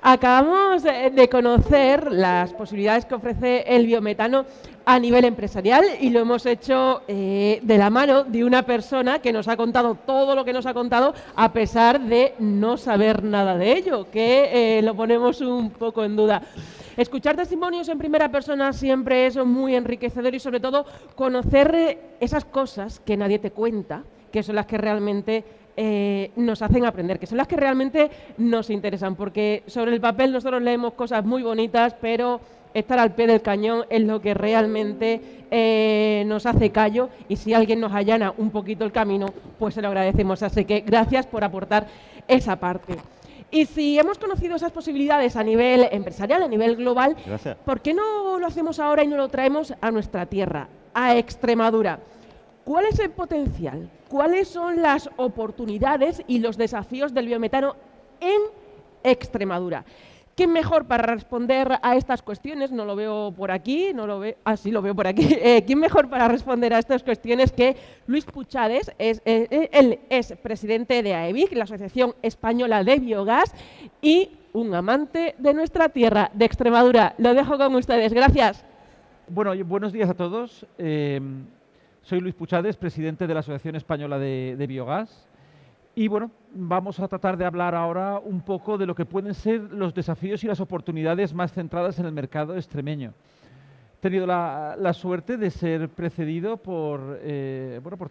Acabamos de conocer las posibilidades que ofrece el biometano a nivel empresarial y lo hemos hecho de la mano de una persona que nos ha contado todo lo que nos ha contado a pesar de no saber nada de ello, que lo ponemos un poco en duda. Escuchar testimonios en primera persona siempre es muy enriquecedor y sobre todo conocer esas cosas que nadie te cuenta, que son las que realmente nos hacen aprender, que son las que realmente nos interesan, porque sobre el papel nosotros leemos cosas muy bonitas, pero estar al pie del cañón es lo que realmente nos hace callo, y si alguien nos allana un poquito el camino, pues se lo agradecemos. Así que gracias por aportar esa parte. Y si hemos conocido esas posibilidades a nivel empresarial, a nivel global, Gracias. ¿por qué no lo hacemos ahora y no lo traemos a nuestra tierra, a Extremadura? ¿Cuál es el potencial? ¿Cuáles son las oportunidades y los desafíos del biometano en Extremadura? ¿Quién mejor para responder a estas cuestiones? No lo veo por aquí, no lo veo, sí lo veo por aquí. ¿Quién mejor para responder a estas cuestiones que Luis Puchades? Él es presidente de AEBIC, la Asociación Española de Biogás, y un amante de nuestra tierra, de Extremadura. Lo dejo con ustedes. Gracias. Bueno, buenos días a todos. Soy Luis Puchades, presidente de la Asociación Española de Biogás. Y bueno, vamos a tratar de hablar ahora un poco de lo que pueden ser los desafíos y las oportunidades más centradas en el mercado extremeño. He tenido la suerte de ser precedido por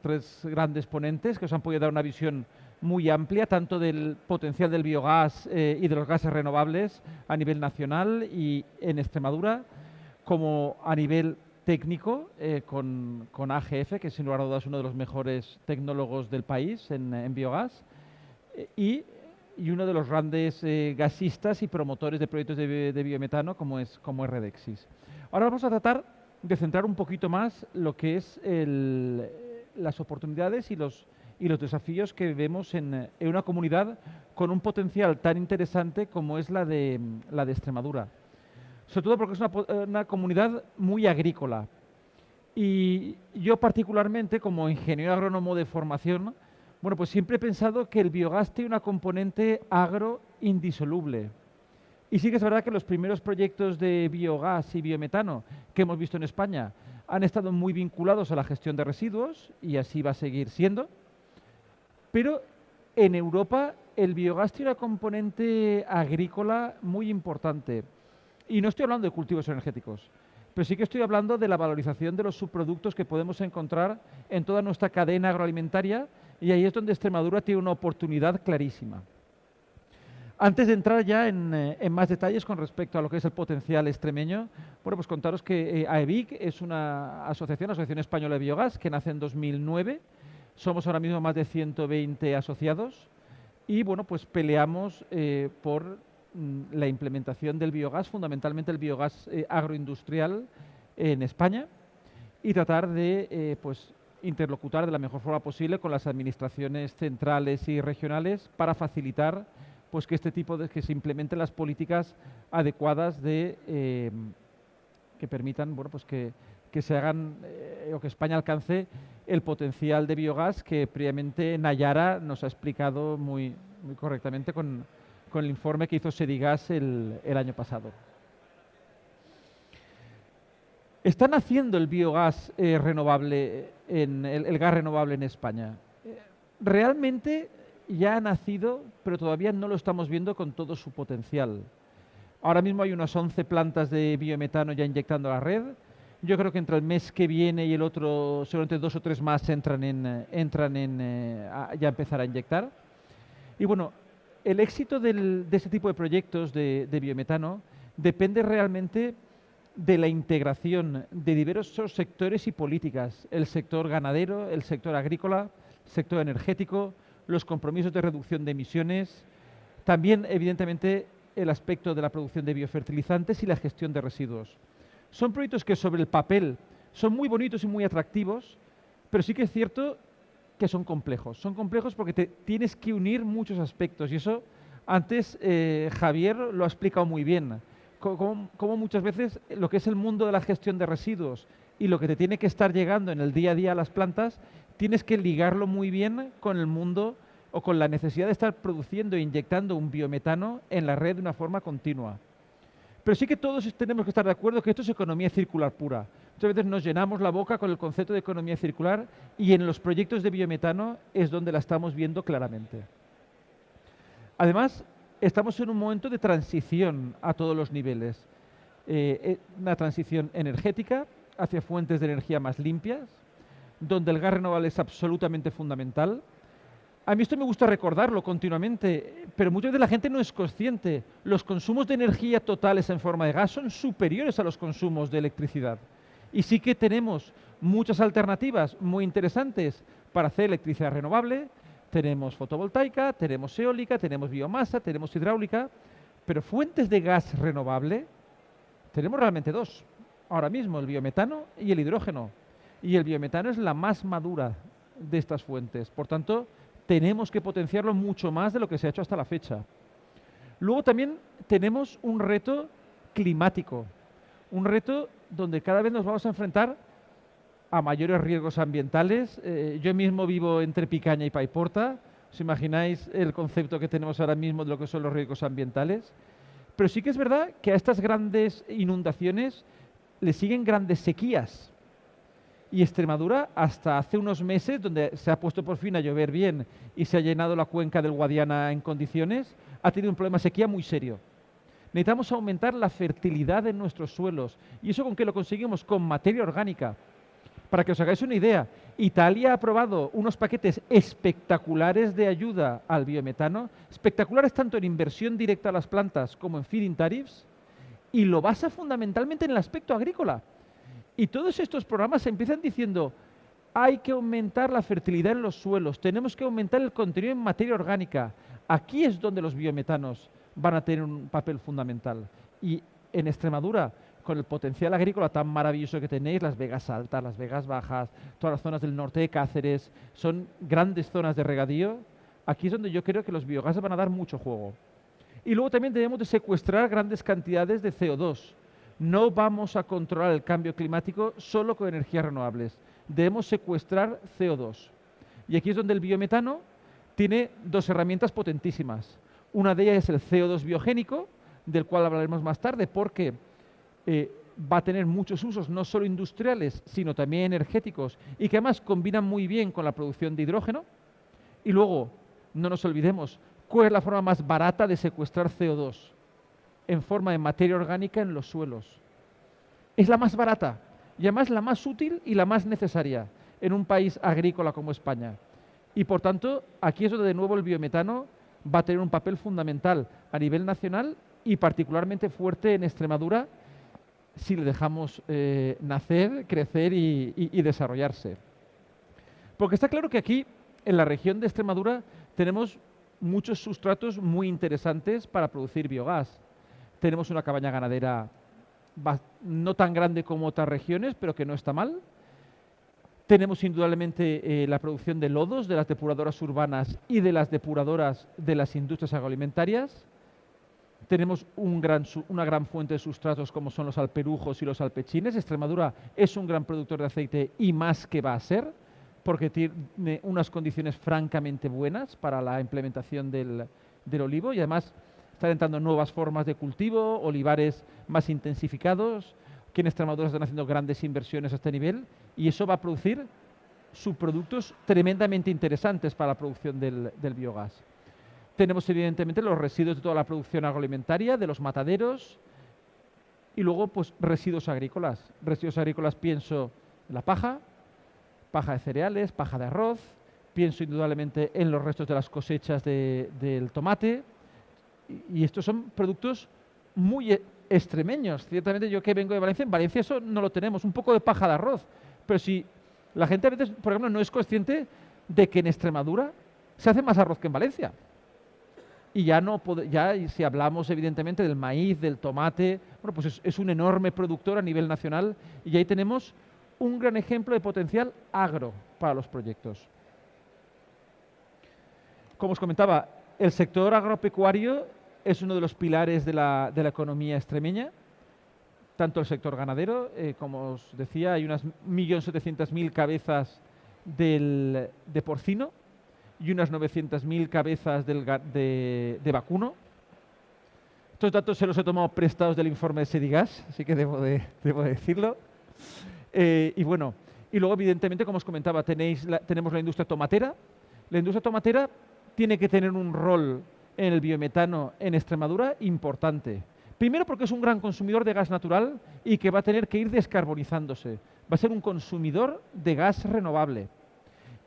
tres grandes ponentes que os han podido dar una visión muy amplia, tanto del potencial del biogás y de los gases renovables a nivel nacional y en Extremadura, como a nivel técnico con AGF, que sin lugar a dudas es uno de los mejores tecnólogos del país en biogás, y uno de los grandes gasistas y promotores de proyectos de biometano como es Redexis. Ahora vamos a tratar de centrar un poquito más lo que es las oportunidades y los desafíos que vemos en una comunidad con un potencial tan interesante como es la de Extremadura. Sobre todo porque es una comunidad muy agrícola. Y yo particularmente, como ingeniero agrónomo de formación, bueno, pues siempre he pensado que el biogás tiene una componente agro indisoluble. Y sí que es verdad que los primeros proyectos de biogás y biometano que hemos visto en España han estado muy vinculados a la gestión de residuos, y así va a seguir siendo. Pero en Europa el biogás tiene una componente agrícola muy importante. Y no estoy hablando de cultivos energéticos, pero sí que estoy hablando de la valorización de los subproductos que podemos encontrar en toda nuestra cadena agroalimentaria, y ahí es donde Extremadura tiene una oportunidad clarísima. Antes de entrar ya en más detalles con respecto a lo que es el potencial extremeño, bueno, pues contaros que AEBIC es una Asociación Española de Biogás, que nace en 2009. Somos ahora mismo más de 120 asociados y, bueno, pues peleamos por la implementación del biogás, fundamentalmente el biogás agroindustrial en España, y tratar de interlocutar de la mejor forma posible con las administraciones centrales y regionales para facilitar pues que que se implementen las políticas adecuadas que permitan que se hagan o que España alcance el potencial de biogás que previamente Nayara nos ha explicado muy correctamente con el informe que hizo Sedigas el año pasado. ¿Están haciendo el biogás renovable, el gas renovable en España? Realmente ya ha nacido, pero todavía no lo estamos viendo con todo su potencial. Ahora mismo hay unas 11 plantas de biometano ya inyectando a la red. Yo creo que entre el mes que viene y el otro, seguramente 2 o 3 más entran ya empezar a inyectar. Y bueno, el éxito de este tipo de proyectos de biometano depende realmente de la integración de diversos sectores y políticas. El sector ganadero, el sector agrícola, el sector energético, los compromisos de reducción de emisiones, también evidentemente el aspecto de la producción de biofertilizantes y la gestión de residuos. Son proyectos que sobre el papel son muy bonitos y muy atractivos, pero sí que es cierto que son complejos. Son complejos porque tienes que unir muchos aspectos, y eso antes Javier lo ha explicado muy bien. Como muchas veces lo que es el mundo de la gestión de residuos y lo que te tiene que estar llegando en el día a día a las plantas, tienes que ligarlo muy bien con el mundo o con la necesidad de estar produciendo e inyectando un biometano en la red de una forma continua. Pero sí que todos tenemos que estar de acuerdo que esto es economía circular pura. Muchas veces nos llenamos la boca con el concepto de economía circular y en los proyectos de biometano es donde la estamos viendo claramente. Además, estamos en un momento de transición a todos los niveles. Una transición energética hacia fuentes de energía más limpias, donde el gas renovable es absolutamente fundamental. A mí esto me gusta recordarlo continuamente, pero muchas veces la gente no es consciente. Los consumos de energía totales en forma de gas son superiores a los consumos de electricidad. Y sí que tenemos muchas alternativas muy interesantes para hacer electricidad renovable. Tenemos fotovoltaica, tenemos eólica, tenemos biomasa, tenemos hidráulica, pero fuentes de gas renovable tenemos realmente dos. Ahora mismo el biometano y el hidrógeno. Y el biometano es la más madura de estas fuentes. Por tanto, tenemos que potenciarlo mucho más de lo que se ha hecho hasta la fecha. Luego también tenemos un reto climático, un reto donde cada vez nos vamos a enfrentar a mayores riesgos ambientales. Yo mismo vivo entre Picaña y Paiporta. ¿Os imagináis el concepto que tenemos ahora mismo de lo que son los riesgos ambientales? Pero sí que es verdad que a estas grandes inundaciones le siguen grandes sequías. Y Extremadura, hasta hace unos meses, donde se ha puesto por fin a llover bien y se ha llenado la cuenca del Guadiana en condiciones, ha tenido un problema de sequía muy serio. Necesitamos aumentar la fertilidad de nuestros suelos. ¿Y eso con qué lo conseguimos? Con materia orgánica. Para que os hagáis una idea, Italia ha aprobado unos paquetes espectaculares de ayuda al biometano, espectaculares tanto en inversión directa a las plantas como en feed-in tariffs, y lo basa fundamentalmente en el aspecto agrícola. Y todos estos programas empiezan diciendo, hay que aumentar la fertilidad en los suelos, tenemos que aumentar el contenido en materia orgánica. Aquí es donde los biometanos van a tener un papel fundamental. Y en Extremadura, con el potencial agrícola tan maravilloso que tenéis, las Vegas altas, las Vegas bajas, todas las zonas del norte de Cáceres, son grandes zonas de regadío. Aquí es donde yo creo que los biogases van a dar mucho juego. Y luego también debemos de secuestrar grandes cantidades de CO2. No vamos a controlar el cambio climático solo con energías renovables. Debemos secuestrar CO2. Y aquí es donde el biometano tiene dos herramientas potentísimas. Una de ellas es el CO2 biogénico, del cual hablaremos más tarde, porque va a tener muchos usos, no solo industriales, sino también energéticos, y que además combinan muy bien con la producción de hidrógeno. Y luego, no nos olvidemos, ¿cuál es la forma más barata de secuestrar CO2? En forma de materia orgánica en los suelos. Es la más barata y además la más útil y la más necesaria en un país agrícola como España. Y por tanto, aquí es donde de nuevo el biometano va a tener un papel fundamental a nivel nacional y particularmente fuerte en Extremadura si le dejamos nacer, crecer y desarrollarse. Porque está claro que aquí, en la región de Extremadura, tenemos muchos sustratos muy interesantes para producir biogás. Tenemos una cabaña ganadera no tan grande como otras regiones, pero que no está mal. Tenemos indudablemente la producción de lodos de las depuradoras urbanas y de las depuradoras de las industrias agroalimentarias. Tenemos una gran fuente de sustratos como son los alperujos y los alpechines. Extremadura es un gran productor de aceite y más que va a ser, porque tiene unas condiciones francamente buenas para la implementación del olivo y además están entrando nuevas formas de cultivo, olivares más intensificados. Aquí en Extremadura están haciendo grandes inversiones a este nivel y eso va a producir subproductos tremendamente interesantes para la producción del biogás. Tenemos evidentemente los residuos de toda la producción agroalimentaria, de los mataderos y luego pues residuos agrícolas. Residuos agrícolas pienso en la paja de cereales, paja de arroz, pienso indudablemente en los restos de las cosechas del tomate. Y estos son productos muy extremeños. Ciertamente yo que vengo de Valencia, en Valencia eso no lo tenemos, un poco de paja de arroz. Pero si la gente a veces, por ejemplo, no es consciente de que en Extremadura se hace más arroz que en Valencia. Y ya si hablamos evidentemente del maíz, del tomate, bueno, pues es un enorme productor a nivel nacional y ahí tenemos un gran ejemplo de potencial agro para los proyectos. Como os comentaba, el sector agropecuario es uno de los pilares de la economía extremeña, tanto el sector ganadero, como os decía, hay unas 1.700.000 cabezas de porcino y unas 900.000 cabezas de vacuno. Estos datos se los he tomado prestados del informe de Sedigas, así que debo de decirlo. Y bueno, y luego evidentemente, como os comentaba, tenemos la industria tomatera. La industria tomatera tiene que tener un rol en el biometano en Extremadura importante. Primero porque es un gran consumidor de gas natural y que va a tener que ir descarbonizándose. Va a ser un consumidor de gas renovable.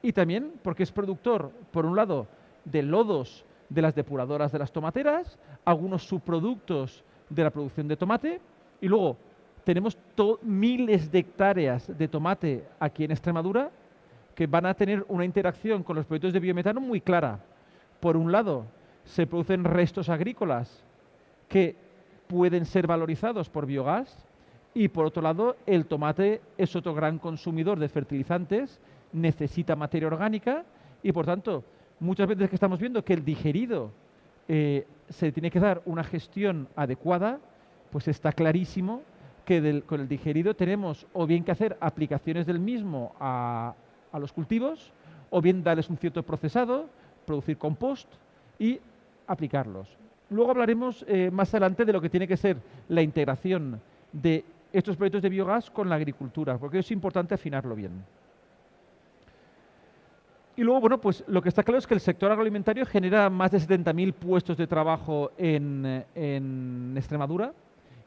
Y también porque es productor, por un lado, de lodos de las depuradoras de las tomateras, algunos subproductos de la producción de tomate, y luego tenemos miles de hectáreas de tomate aquí en Extremadura que van a tener una interacción con los proyectos de biometano muy clara. Por un lado, se producen restos agrícolas que pueden ser valorizados por biogás, y por otro lado, el tomate es otro gran consumidor de fertilizantes, necesita materia orgánica y, por tanto, muchas veces que estamos viendo que el digerido se tiene que dar una gestión adecuada, pues está clarísimo que con el digerido tenemos o bien que hacer aplicaciones del mismo a los cultivos, o bien darles un cierto procesado, producir compost y aplicarlos. Luego hablaremos más adelante de lo que tiene que ser la integración de estos proyectos de biogás con la agricultura, porque es importante afinarlo bien. Y luego, bueno, pues lo que está claro es que el sector agroalimentario genera más de 70.000 puestos de trabajo en Extremadura,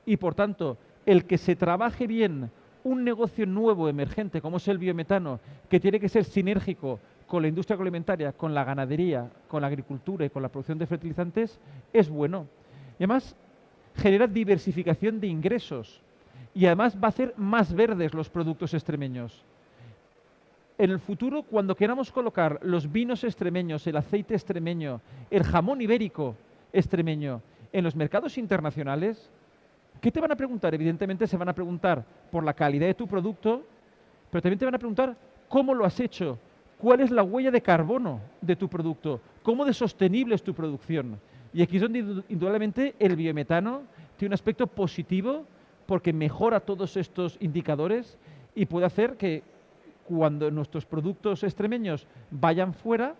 y por tanto, el que se trabaje bien un negocio nuevo emergente como es el biometano, que tiene que ser sinérgico con la industria agroalimentaria, con la ganadería, con la agricultura y con la producción de fertilizantes, es bueno. Y además genera diversificación de ingresos y además va a hacer más verdes los productos extremeños. En el futuro, cuando queramos colocar los vinos extremeños, el aceite extremeño, el jamón ibérico extremeño en los mercados internacionales, ¿qué te van a preguntar? Evidentemente se van a preguntar por la calidad de tu producto, pero también te van a preguntar cómo lo has hecho, cuál es la huella de carbono de tu producto, cómo de sostenible es tu producción. Y aquí es donde indudablemente el biometano tiene un aspecto positivo porque mejora todos estos indicadores y puede hacer que cuando nuestros productos extremeños vayan fuera,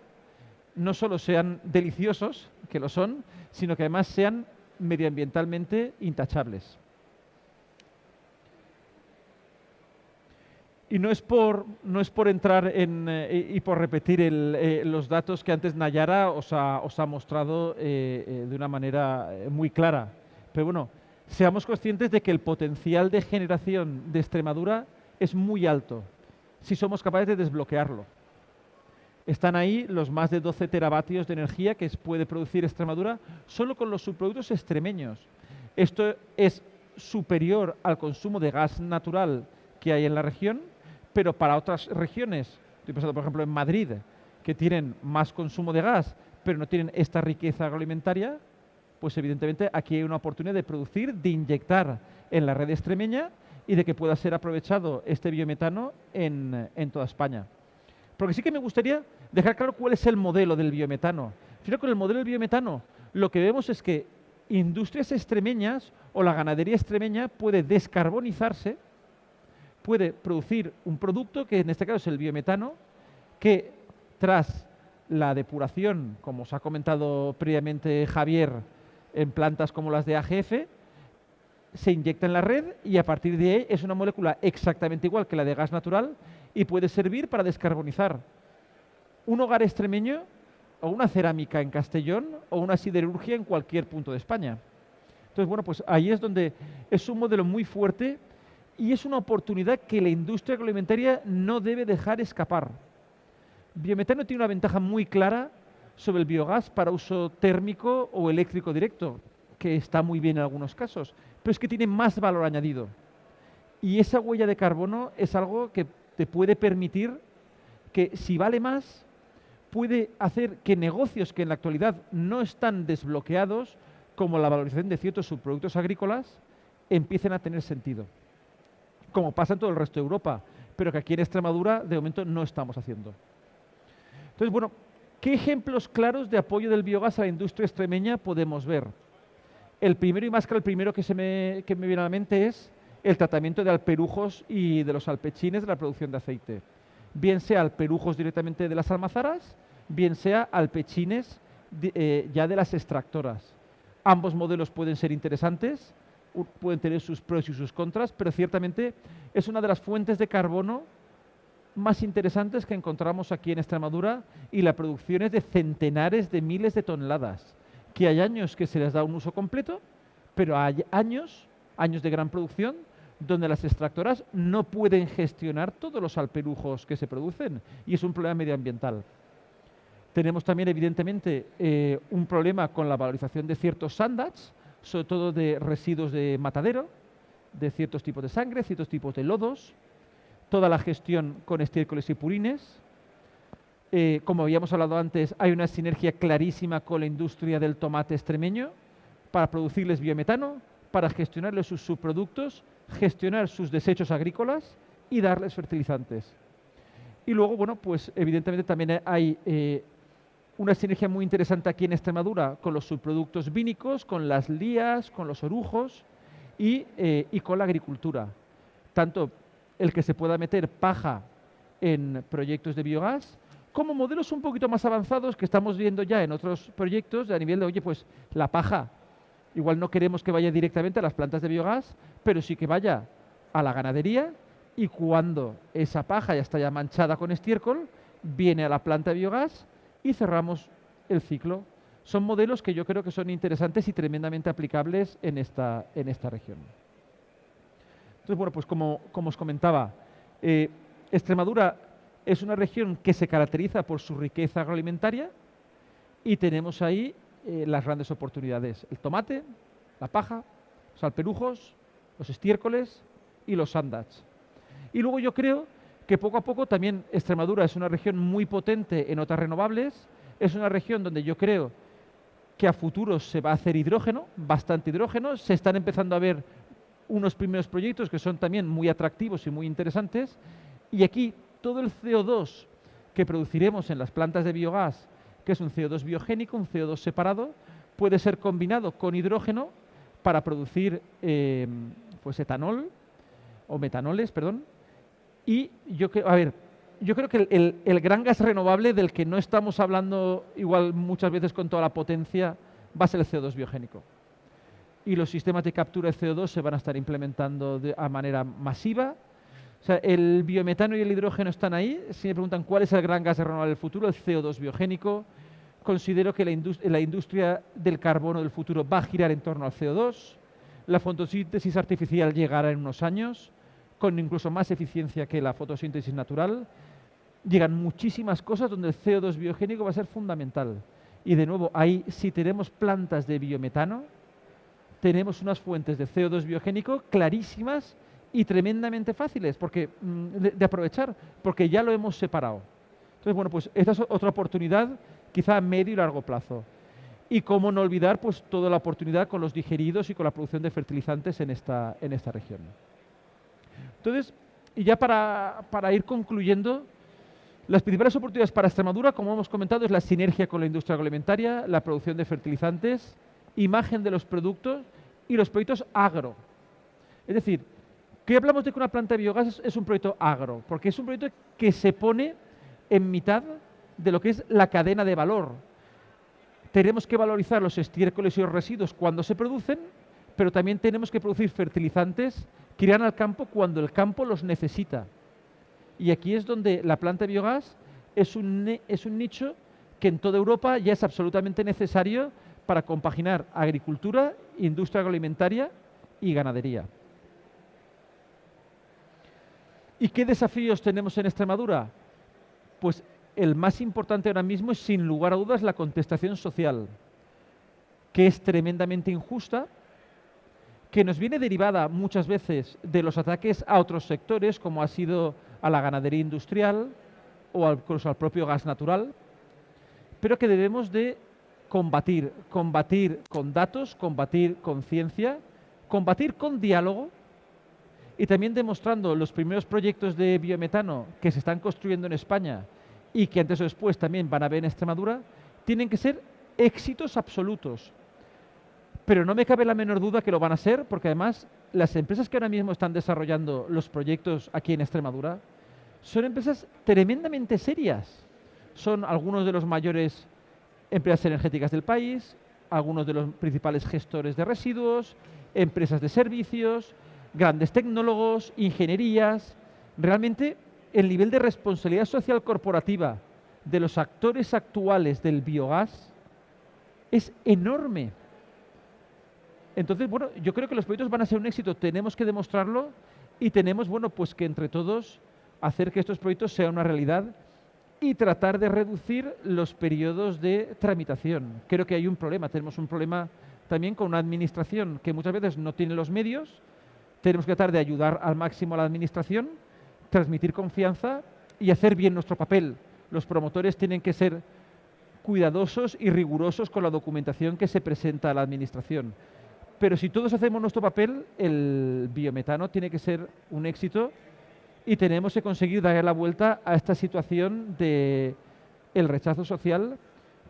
no solo sean deliciosos, que lo son, sino que además sean medioambientalmente intachables. Y no es por entrar y por repetir los datos que antes Nayara os ha mostrado de una manera muy clara. Pero bueno, seamos conscientes de que el potencial de generación de Extremadura es muy alto si somos capaces de desbloquearlo. Están ahí los más de 12 teravatios de energía que puede producir Extremadura solo con los subproductos extremeños. Esto es superior al consumo de gas natural que hay en la región, pero para otras regiones, estoy pensando por ejemplo en Madrid, que tienen más consumo de gas, pero no tienen esta riqueza agroalimentaria, pues evidentemente aquí hay una oportunidad de producir, de inyectar en la red extremeña y de que pueda ser aprovechado este biometano en toda España. Porque sí que me gustaría dejar claro cuál es el modelo del biometano. Fíjate, con el modelo del biometano lo que vemos es que industrias extremeñas o la ganadería extremeña puede descarbonizarse, puede producir un producto que en este caso es el biometano, que tras la depuración, como os ha comentado previamente Javier, en plantas como las de AGF, se inyecta en la red y a partir de ahí es una molécula exactamente igual que la de gas natural y puede servir para descarbonizar un hogar extremeño o una cerámica en Castellón o una siderurgia en cualquier punto de España. Entonces, bueno, pues ahí es donde es un modelo muy fuerte y es una oportunidad que la industria agroalimentaria no debe dejar escapar. Biometano tiene una ventaja muy clara sobre el biogás para uso térmico o eléctrico directo, que está muy bien en algunos casos, pero es que tiene más valor añadido. Y esa huella de carbono es algo que te puede permitir que, si vale más, puede hacer que negocios que en la actualidad no están desbloqueados, como la valorización de ciertos subproductos agrícolas, empiecen a tener sentido. Como pasa en todo el resto de Europa, pero que aquí en Extremadura de momento no estamos haciendo. Entonces, bueno, ¿qué ejemplos claros de apoyo del biogás a la industria extremeña podemos ver? El primero y más claro, el primero que me viene a la mente es el tratamiento de alperujos y de los alpechines de la producción de aceite. Bien sea alperujos directamente de las almazaras bien sea alpechines ya de las extractoras. Ambos modelos pueden ser interesantes, pueden tener sus pros y sus contras, pero ciertamente es una de las fuentes de carbono más interesantes que encontramos aquí en Extremadura, y la producción es de centenares de miles de toneladas, que hay años que se les da un uso completo, pero hay años de gran producción donde las extractoras no pueden gestionar todos los alpenujos que se producen, y es un problema medioambiental. Tenemos también, evidentemente, un problema con la valorización de ciertos sandats, sobre todo de residuos de matadero, de ciertos tipos de sangre, ciertos tipos de lodos, toda la gestión con estiércoles y purines. Como habíamos hablado antes, hay una sinergia clarísima con la industria del tomate extremeño para producirles biometano, para gestionarles sus subproductos, gestionar sus desechos agrícolas y darles fertilizantes. Y luego, bueno, pues evidentemente también hay una sinergia muy interesante aquí en Extremadura con los subproductos vínicos, con las lías, con los orujos y con la agricultura. Tanto el que se pueda meter paja en proyectos de biogás, como modelos un poquito más avanzados que estamos viendo ya en otros proyectos a nivel de, oye, pues la paja, igual no queremos que vaya directamente a las plantas de biogás, pero sí que vaya a la ganadería, y cuando esa paja ya está ya manchada con estiércol, viene a la planta de biogás y cerramos el ciclo. Son modelos que yo creo que son interesantes y tremendamente aplicables en esta región. Entonces, bueno, pues como os comentaba, Extremadura es una región que se caracteriza por su riqueza agroalimentaria, y tenemos ahí las grandes oportunidades: el tomate, la paja, los alpenujos, los estiércoles y los sandats. Y luego yo creo que poco a poco también Extremadura es una región muy potente en otras renovables, es una región donde yo creo que a futuro se va a hacer hidrógeno, bastante hidrógeno, se están empezando a ver unos primeros proyectos que son también muy atractivos y muy interesantes, y aquí todo el CO2 que produciremos en las plantas de biogás, que es un CO2 biogénico, un CO2 separado, puede ser combinado con hidrógeno para producir pues etanol, o metanoles, perdón. Y yo creo que el gran gas renovable del que no estamos hablando igual muchas veces con toda la potencia va a ser el CO2 biogénico. Y los sistemas de captura de CO2 se van a estar implementando de manera masiva. O sea, el biometano y el hidrógeno están ahí. Si me preguntan cuál es el gran gas renovable del futuro, el CO2 biogénico. Considero que la industria del carbono del futuro va a girar en torno al CO2. La fotosíntesis artificial llegará en unos años, con incluso más eficiencia que la fotosíntesis natural. Llegan muchísimas cosas donde el CO2 biogénico va a ser fundamental. Y de nuevo, ahí si tenemos plantas de biometano, tenemos unas fuentes de CO2 biogénico clarísimas y tremendamente fáciles de aprovechar, porque ya lo hemos separado. Entonces, bueno, pues esta es otra oportunidad, quizá a medio y largo plazo. Y cómo no olvidar pues toda la oportunidad con los digeridos y con la producción de fertilizantes en esta región. Entonces, y ya para ir concluyendo, las principales oportunidades para Extremadura, como hemos comentado, es la sinergia con la industria agroalimentaria, la producción de fertilizantes, imagen de los productos y los proyectos agro. Es decir, ¿qué hablamos de que una planta de biogás es un proyecto agro? Porque es un proyecto que se pone en mitad de lo que es la cadena de valor. Tenemos que valorizar los estiércoles y los residuos cuando se producen, pero también tenemos que producir fertilizantes que irán al campo cuando el campo los necesita. Y aquí es donde la planta de biogás es un nicho que en toda Europa ya es absolutamente necesario para compaginar agricultura, industria agroalimentaria y ganadería. ¿Y qué desafíos tenemos en Extremadura? Pues el más importante ahora mismo es, sin lugar a dudas, la contestación social, que es tremendamente injusta, que nos viene derivada muchas veces de los ataques a otros sectores, como ha sido a la ganadería industrial o incluso al propio gas natural, pero que debemos de combatir con datos, combatir con ciencia, combatir con diálogo, y también demostrando los primeros proyectos de biometano que se están construyendo en España y que antes o después también van a ver en Extremadura, tienen que ser éxitos absolutos. Pero no me cabe la menor duda que lo van a ser, porque además las empresas que ahora mismo están desarrollando los proyectos aquí en Extremadura son empresas tremendamente serias. son algunos de los mayores empresas energéticas del país, algunos de los principales gestores de residuos, empresas de servicios, grandes tecnólogos, ingenierías. Realmente el nivel de responsabilidad social corporativa de los actores actuales del biogás es enorme. Entonces, bueno, yo creo que los proyectos van a ser un éxito, tenemos que demostrarlo y tenemos, bueno, pues que entre todos hacer que estos proyectos sean una realidad y tratar de reducir los periodos de tramitación. Creo que hay un problema, tenemos un problema también con una administración que muchas veces no tiene los medios. Tenemos que tratar de ayudar al máximo a la administración, transmitir confianza y hacer bien nuestro papel. Los promotores tienen que ser cuidadosos y rigurosos con la documentación que se presenta a la administración. Pero si todos hacemos nuestro papel, el biometano tiene que ser un éxito y tenemos que conseguir darle la vuelta a esta situación de el rechazo social,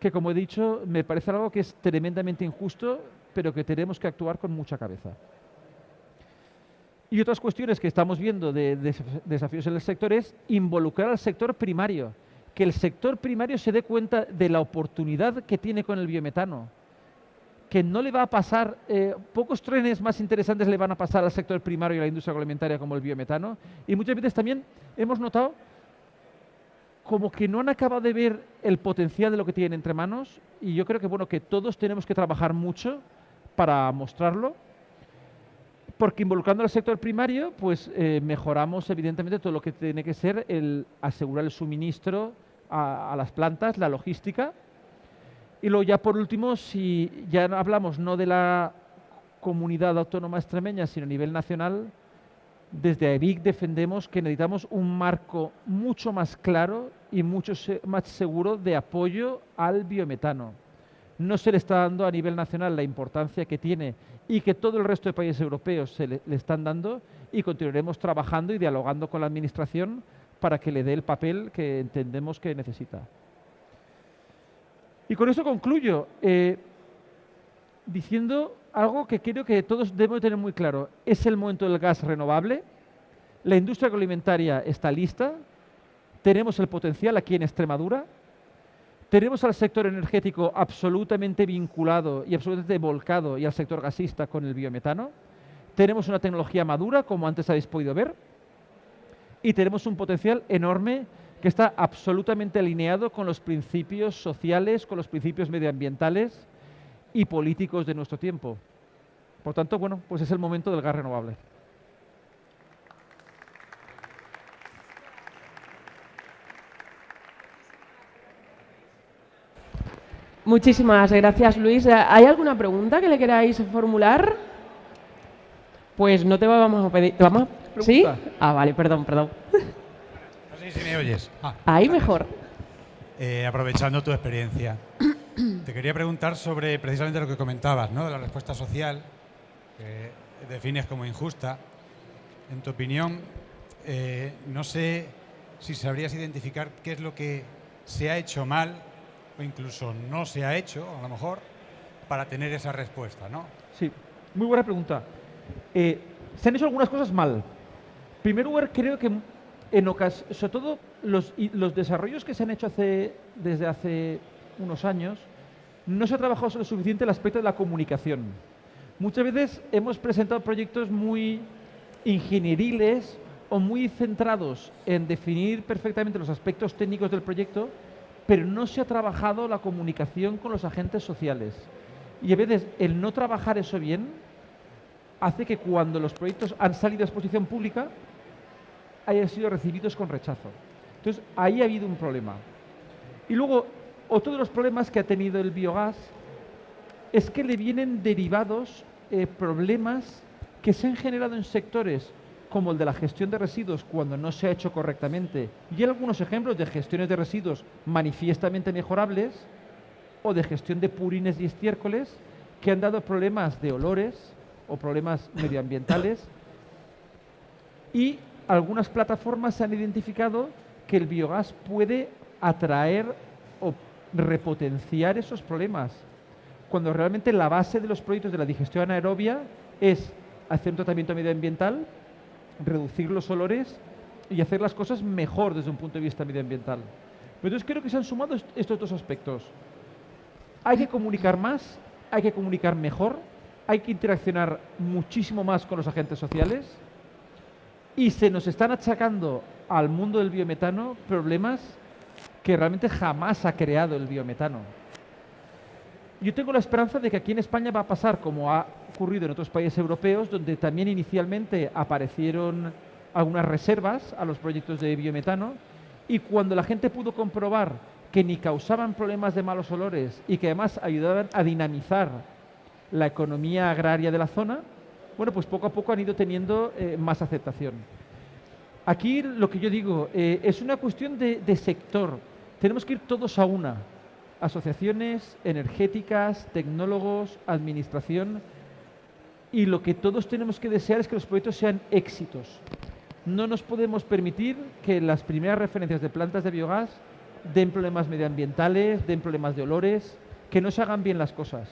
que como he dicho, me parece algo que es tremendamente injusto, pero que tenemos que actuar con mucha cabeza. Y otras cuestiones que estamos viendo de desafíos en el sector es involucrar al sector primario, que el sector primario se dé cuenta de la oportunidad que tiene con el biometano, que no le va a pasar, pocos trenes más interesantes le van a pasar al sector primario y a la industria agroalimentaria como el biometano, y muchas veces también hemos notado como que no han acabado de ver el potencial de lo que tienen entre manos, y yo creo que, bueno, que todos tenemos que trabajar mucho para mostrarlo, porque involucrando al sector primario, pues mejoramos evidentemente todo lo que tiene que ser el asegurar el suministro a las plantas, la logística. Y luego ya por último, si ya hablamos no de la comunidad autónoma extremeña, sino a nivel nacional, desde AEBIC defendemos que necesitamos un marco mucho más claro y mucho más seguro de apoyo al biometano. No se le está dando a nivel nacional la importancia que tiene y que todo el resto de países europeos le están dando, y continuaremos trabajando y dialogando con la Administración para que le dé el papel que entendemos que necesita. Y con eso concluyo, diciendo algo que creo que todos debemos tener muy claro. Es el momento del gas renovable, la industria agroalimentaria está lista, tenemos el potencial aquí en Extremadura, tenemos al sector energético absolutamente vinculado y absolutamente volcado, y al sector gasista con el biometano, tenemos una tecnología madura, como antes habéis podido ver, y tenemos un potencial enorme que está absolutamente alineado con los principios sociales, con los principios medioambientales y políticos de nuestro tiempo. Por tanto, bueno, pues es el momento del gas renovable. Muchísimas gracias, Luis. ¿Hay alguna pregunta que le queráis formular? Pues no te vamos a pedir... ¿Te vamos a... ¿Sí? Ah, vale, perdón. No sé si me oyes. Ahí mejor. Aprovechando tu experiencia, te quería preguntar sobre precisamente lo que comentabas, ¿no? De la respuesta social, que defines como injusta. En tu opinión, no sé si sabrías identificar qué es lo que se ha hecho mal o incluso no se ha hecho, a lo mejor, para tener esa respuesta, ¿no? Sí, muy buena pregunta. Se han hecho algunas cosas mal. En primer lugar, creo que sobre todo los desarrollos que se han hecho desde hace unos años, no se ha trabajado lo suficiente el aspecto de la comunicación. Muchas veces hemos presentado proyectos muy ingenieriles o muy centrados en definir perfectamente los aspectos técnicos del proyecto, pero no se ha trabajado la comunicación con los agentes sociales. Y a veces el no trabajar eso bien hace que cuando los proyectos han salido a exposición pública hayan sido recibidos con rechazo. Entonces, ahí ha habido un problema. Y luego, otro de los problemas que ha tenido el biogás es que le vienen derivados problemas que se han generado en sectores como el de la gestión de residuos cuando no se ha hecho correctamente, y hay algunos ejemplos de gestiones de residuos manifiestamente mejorables, o de gestión de purines y estiércoles que han dado problemas de olores o problemas medioambientales, y algunas plataformas han identificado que el biogás puede atraer o repotenciar esos problemas, cuando realmente la base de los proyectos de la digestión anaerobia es hacer un tratamiento medioambiental, reducir los olores y hacer las cosas mejor desde un punto de vista medioambiental. Entonces creo que se han sumado estos dos aspectos. Hay que comunicar más, hay que comunicar mejor, hay que interaccionar muchísimo más con los agentes sociales y se nos están achacando al mundo del biometano problemas que realmente jamás ha creado el biometano. Yo tengo la esperanza de que aquí en España va a pasar como ha ocurrido en otros países europeos, donde también inicialmente aparecieron algunas reservas a los proyectos de biometano, y cuando la gente pudo comprobar que ni causaban problemas de malos olores y que además ayudaban a dinamizar la economía agraria de la zona, bueno, pues poco a poco han ido teniendo más aceptación. Aquí lo que yo digo es una cuestión de sector. Tenemos que ir todos a una. Asociaciones energéticas, tecnólogos, administración, y lo que todos tenemos que desear es que los proyectos sean éxitos. No nos podemos permitir que las primeras referencias de plantas de biogás den problemas medioambientales, den problemas de olores, que no se hagan bien las cosas.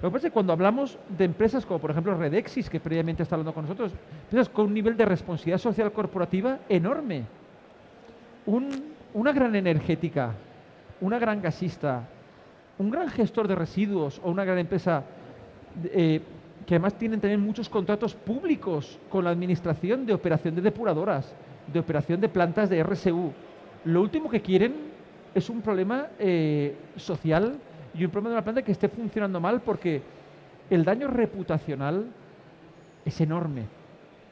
Lo que pasa es que cuando hablamos de empresas como por ejemplo Redexis, que previamente está hablando con nosotros, empresas con un nivel de responsabilidad social corporativa enorme, una gran energética, una gran gasista, un gran gestor de residuos o una gran empresa que además tienen también muchos contratos públicos con la administración de operación de depuradoras, de operación de plantas de RSU. Lo último que quieren es un problema social y un problema de una planta que esté funcionando mal, porque el daño reputacional es enorme.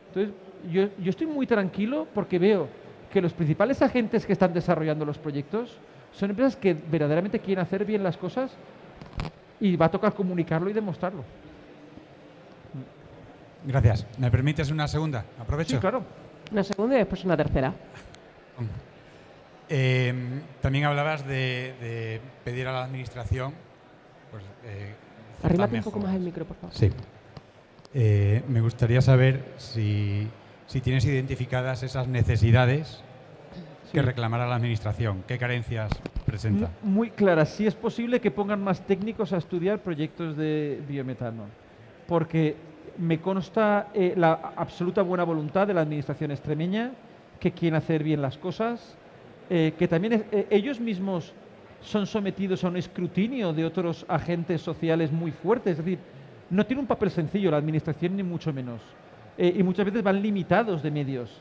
Entonces, yo estoy muy tranquilo porque veo que los principales agentes que están desarrollando los proyectos son empresas que verdaderamente quieren hacer bien las cosas, y va a tocar comunicarlo y demostrarlo. Gracias. ¿Me permites una segunda? Aprovecho. Sí, claro. Una segunda y después una tercera. También hablabas de pedir a la administración, pues, Arrímate un poco más el micro, por favor. Sí. Me gustaría saber si tienes identificadas esas necesidades que reclamar a la administración. ¿Qué carencias presenta? Muy claras. Si es posible que pongan más técnicos a estudiar proyectos de biometano, porque me consta la absoluta buena voluntad de la administración extremeña, que quieren hacer bien las cosas, que también ellos mismos son sometidos a un escrutinio de otros agentes sociales muy fuertes. Es decir, no tiene un papel sencillo la administración, ni mucho menos. Y muchas veces van limitados de medios.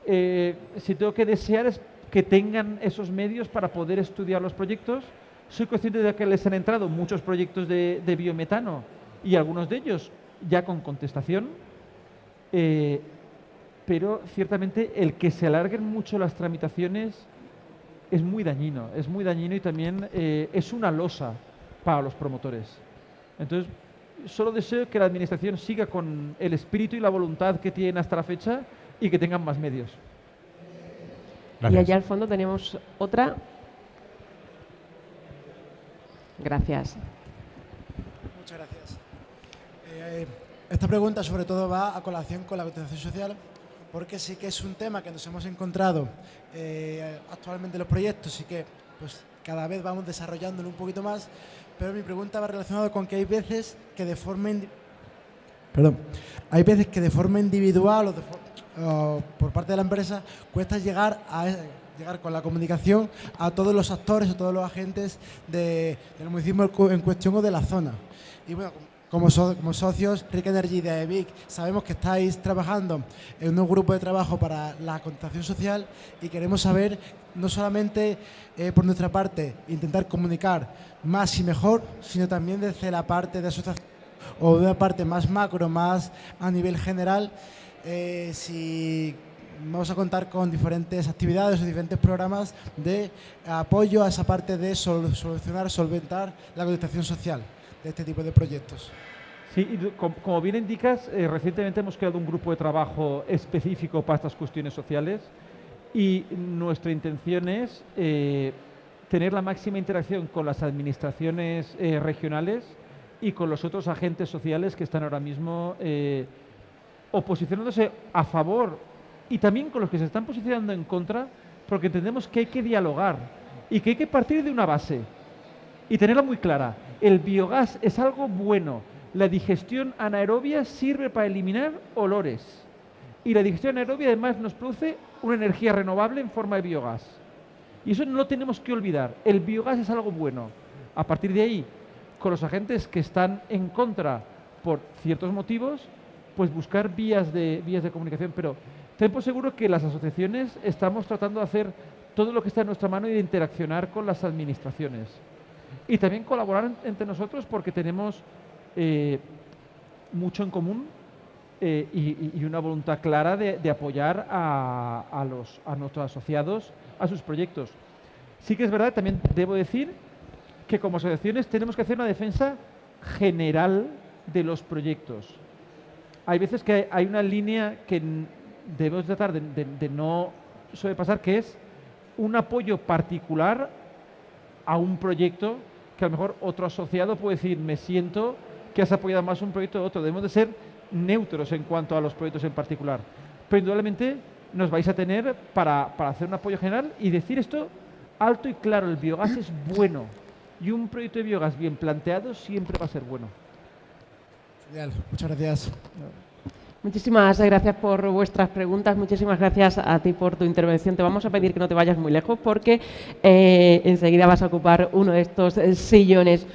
Si tengo que desear es que tengan esos medios para poder estudiar los proyectos. Soy consciente de que les han entrado muchos proyectos de biometano, y algunos de ellos ya con contestación, pero ciertamente el que se alarguen mucho las tramitaciones es muy dañino y también es una losa para los promotores. Entonces, solo deseo que la administración siga con el espíritu y la voluntad que tienen hasta la fecha y que tengan más medios. Gracias. Y allá al fondo tenemos otra. Gracias. Muchas gracias. Esta pregunta sobre todo va a colación con la cotización social, porque sí que es un tema que nos hemos encontrado actualmente en los proyectos y que pues, cada vez vamos desarrollándolo un poquito más, pero mi pregunta va relacionada con que hay veces que de forma individual o por parte de la empresa cuesta llegar con la comunicación a todos los actores, a todos los agentes del municipio en cuestión o de la zona. Y bueno, como socios Rica Energy de EBIC, sabemos que estáis trabajando en un grupo de trabajo para la cotización social, y queremos saber, no solamente por nuestra parte, intentar comunicar más y mejor, sino también desde la parte de asociación o de una parte más macro, más a nivel general, si vamos a contar con diferentes actividades o diferentes programas de apoyo a esa parte de solventar la cotización social de este tipo de proyectos. Sí, y como bien indicas, recientemente hemos creado un grupo de trabajo específico para estas cuestiones sociales, y nuestra intención es tener la máxima interacción con las administraciones regionales y con los otros agentes sociales que están ahora mismo o posicionándose a favor, y también con los que se están posicionando en contra, porque entendemos que hay que dialogar y que hay que partir de una base y tenerla muy clara. El biogás es algo bueno. La digestión anaerobia sirve para eliminar olores, y la digestión anaerobia además nos produce una energía renovable en forma de biogás. Y eso no lo tenemos que olvidar. El biogás es algo bueno. A partir de ahí, con los agentes que están en contra por ciertos motivos, pues buscar vías de comunicación. Pero ten por seguro que las asociaciones estamos tratando de hacer todo lo que está en nuestra mano y de interaccionar con las administraciones. Y también colaborar entre nosotros porque tenemos mucho en común y una voluntad clara de apoyar a nuestros asociados a sus proyectos. Sí que es verdad, también debo decir que como asociaciones tenemos que hacer una defensa general de los proyectos. Hay veces que hay una línea que debemos tratar de no sobrepasar, que es un apoyo particular a un proyecto que a lo mejor otro asociado puede decir, me siento que has apoyado más un proyecto que otro. Debemos de ser neutros en cuanto a los proyectos en particular. Pero indudablemente nos vais a tener para hacer un apoyo general y decir esto alto y claro, el biogás es bueno. Y un proyecto de biogás bien planteado siempre va a ser bueno. Genial, muchas gracias. Muchísimas gracias por vuestras preguntas, muchísimas gracias a ti por tu intervención. Te vamos a pedir que no te vayas muy lejos porque enseguida vas a ocupar uno de estos sillones.